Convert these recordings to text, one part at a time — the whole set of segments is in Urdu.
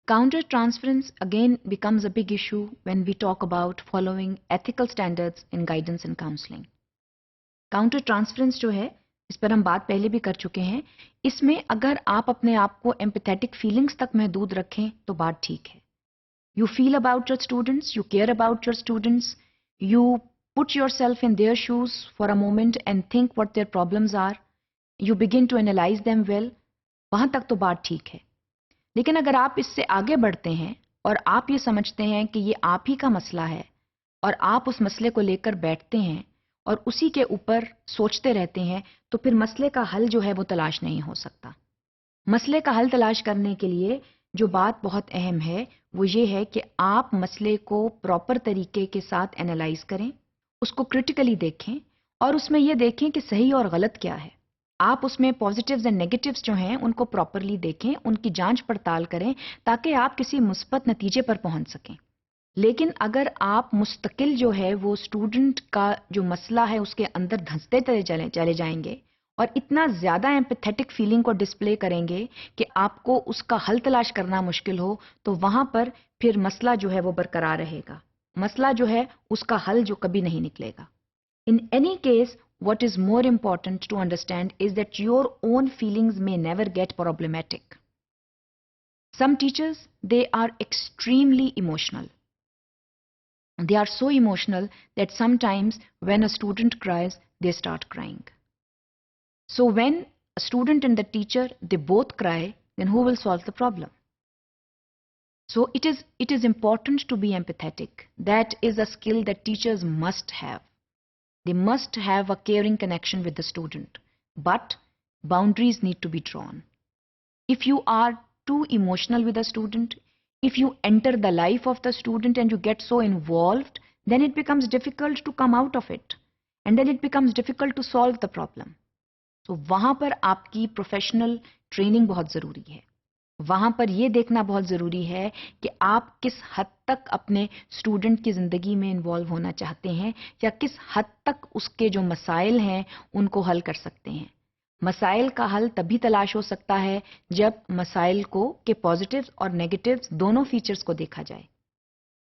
Counter-transference again becomes a big issue when we talk about following ethical standards in guidance and counseling. Counter-transference جو ہے اس پر ہم بات پہلے بھی کر چکے ہیں. اس میں اگر آپ اپنے آپ کو ایمپیتھیٹک فیلنگز تک محدود رکھیں تو بات ٹھیک ہے. You feel about your students, you care about your students, you put yourself in their shoes for a moment and think what their problems are, you begin to analyze them well. وہاں تک تو بات ٹھیک ہے. لیکن اگر آپ اس سے آگے بڑھتے ہیں اور آپ یہ سمجھتے ہیں کہ یہ آپ ہی کا مسئلہ ہے اور آپ اس مسئلے کو لے کر بیٹھتے ہیں اور اسی کے اوپر سوچتے رہتے ہیں تو پھر مسئلے کا حل جو ہے وہ تلاش نہیں ہو سکتا. مسئلے کا حل تلاش کرنے کے لیے جو بات بہت اہم ہے وہ یہ ہے کہ آپ مسئلے کو پراپر طریقے کے ساتھ انالائز کریں، اس کو کرٹیکلی دیکھیں اور اس میں یہ دیکھیں کہ صحیح اور غلط کیا ہے. آپ اس میں پازیٹیوز اینڈ نیگیٹیوز جو ہیں ان کو پراپرلی دیکھیں، ان کی جانچ پڑتال کریں تاکہ آپ کسی مثبت نتیجے پر پہنچ سکیں. لیکن اگر آپ مستقل جو ہے وہ اسٹوڈنٹ کا جو مسئلہ ہے اس کے اندر دھنستے چلے جائیں گے اور اتنا زیادہ ایمپیتھیٹک فیلنگ کو ڈسپلے کریں گے کہ آپ کو اس کا حل تلاش کرنا مشکل ہو تو وہاں پر پھر مسئلہ جو ہے وہ برقرار رہے گا. مسئلہ جو ہے اس کا حل جو کبھی نہیں نکلے گا. In any case, what is more important to understand is that your own feelings may never get problematic. Some teachers, they are extremely emotional. They are so emotional that sometimes when a student cries, they start crying. So when a student and the teacher, they both cry, then who will solve the problem? So it is important to be empathetic. That is a skill that teachers must have. They must have a caring connection with the student. But boundaries need to be drawn. If you are too emotional with a student, if you enter the life of the student and you get so involved, then it becomes difficult to come out of it. And then it becomes difficult to solve the problem. تو وہاں پر آپ کی پروفیشنل ٹریننگ بہت ضروری ہے. وہاں پر یہ دیکھنا بہت ضروری ہے کہ آپ کس حد تک اپنے اسٹوڈنٹ کی زندگی میں انوالو ہونا چاہتے ہیں یا کس حد تک اس کے جو مسائل ہیں ان کو حل کر سکتے ہیں. مسائل کا حل تبھی تلاش ہو سکتا ہے جب مسائل کو کے پازیٹیوز اور نیگیٹیوز دونوں فیچرز کو دیکھا جائے.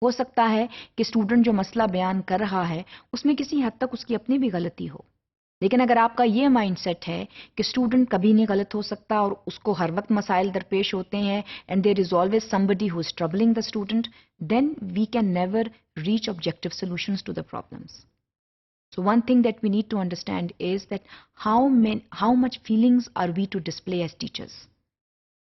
ہو سکتا ہے کہ اسٹوڈنٹ جو مسئلہ بیان کر رہا ہے اس میں کسی حد تک اس کی اپنی بھی غلطی ہو، لیکن اگر آپ کا یہ مائنڈ سیٹ ہے کہ اسٹوڈنٹ کبھی نہیں غلط ہو سکتا اور اس کو ہر وقت مسائل درپیش ہوتے ہیں and there is always somebody who is troubling the student, then we can never reach objective solutions to the problems. So one thing that we need to understand is that how much feelings are we to display as teachers.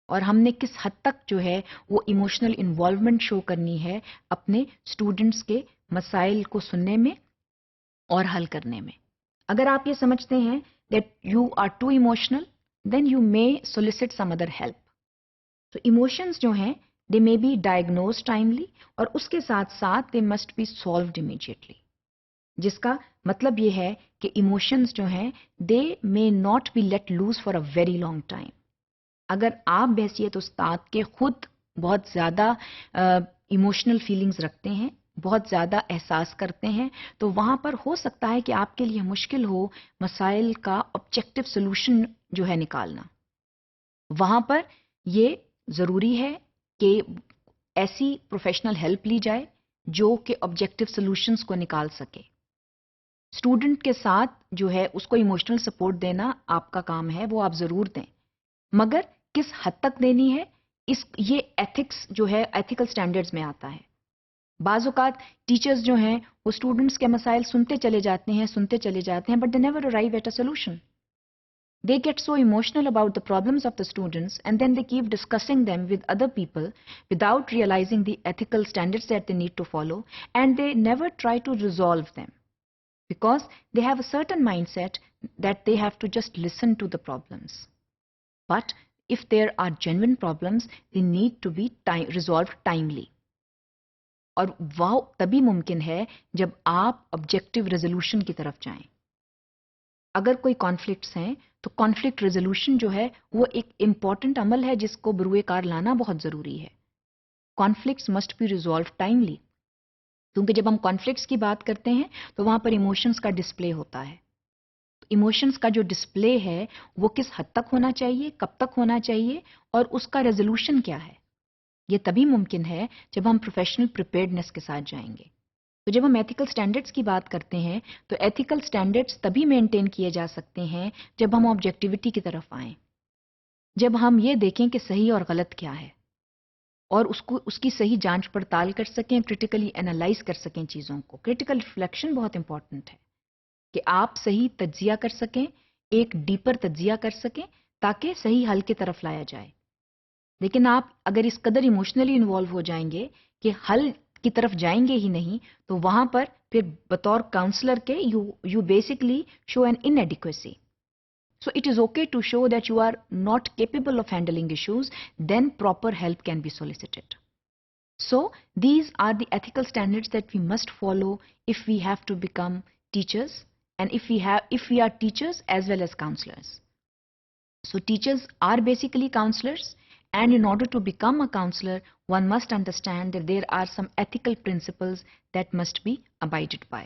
اور ہم نے کس حد تک جو ہے وہ ایموشنل انوالومنٹ شو کرنی ہے اپنے اسٹوڈنٹس کے مسائل کو سننے میں اور حل کرنے میں. اگر آپ یہ سمجھتے ہیں that you are too emotional, then you may solicit some other help. تو emotions جو ہیں they may be diagnosed timely اور اس کے ساتھ ساتھ they must be solved immediately. جس کا مطلب یہ ہے کہ emotions جو ہیں they may not be let loose for a very long time. اگر آپ بحیثیت استاد کے خود بہت زیادہ ایموشنل فیلنگز رکھتے ہیں، بہت زیادہ احساس کرتے ہیں، تو وہاں پر ہو سکتا ہے کہ آپ کے لیے مشکل ہو مسائل کا آبجیکٹو سولوشن جو ہے نکالنا. وہاں پر یہ ضروری ہے کہ ایسی پروفیشنل ہیلپ لی جائے جو کہ آبجیکٹو سولوشنز کو نکال سکے. اسٹوڈنٹ کے ساتھ جو ہے اس کو ایموشنل سپورٹ دینا آپ کا کام ہے، وہ آپ ضرور دیں، مگر کس حد تک دینی ہے یہ ایتھکس جو ہے ایتھیکل سٹینڈرڈز میں آتا ہے. بعض اوقات ٹیچرز جو ہیں وہ اسٹوڈنٹس کے مسائل سنتے چلے جاتے ہیں but they never arrive at a solution. They get so emotional about the problems of the students and then they keep discussing them with other people without realizing the ethical standards that they need to follow, and they never try to resolve them because they have a certain mindset that they have to just listen to the problems. But if there are genuine problems, they need to be resolved timely. اور وہ تبھی ممکن ہے جب آپ آبجیکٹو ریزولوشن کی طرف جائیں. اگر کوئی کانفلکٹس ہیں تو کانفلکٹ ریزولوشن جو ہے وہ ایک امپورٹنٹ عمل ہے جس کو بروئے کار لانا بہت ضروری ہے. Conflicts must be resolved timely, کیونکہ جب ہم کانفلکٹس کی بات کرتے ہیں تو وہاں پر ایموشنز کا ڈسپلے ہوتا ہے. ایموشنز کا جو ڈسپلے ہے وہ کس حد تک ہونا چاہیے، کب تک ہونا چاہیے اور اس کا ریزولوشن کیا ہے. یہ تبھی ممکن ہے جب ہم پروفیشنل پریپیئرڈنس کے ساتھ جائیں گے. تو جب ہم ایتھیکل سٹینڈرڈز کی بات کرتے ہیں تو ایتھیکل سٹینڈرڈز تبھی مینٹین کیے جا سکتے ہیں جب ہم آبجیکٹیوٹی کی طرف آئیں، جب ہم یہ دیکھیں کہ صحیح اور غلط کیا ہے اور اس کی صحیح جانچ پڑتال کر سکیں، کریٹیکلی انالائز کر سکیں چیزوں کو. کریٹیکل ریفلیکشن بہت امپورٹنٹ ہے کہ آپ صحیح تجزیہ کر سکیں، ایک ڈیپر تجزیہ کر سکیں تاکہ صحیح حل کی طرف لایا جائے. لیکن آپ اگر اس قدر ایموشنلی انوالو ہو جائیں گے کہ حل کی طرف جائیں گے ہی نہیں، تو وہاں پر پھر بطور کاؤنسلر کے you basically show an inadequacy. So it is okay to show that you are not capable of handling issues, then proper help can be solicited. So these are the ethical standards that we must follow if we have to become teachers and if we are teachers as well as counselors. So teachers are basically counselors, and in order to become a counselor, one must understand that there are some ethical principles that must be abided by.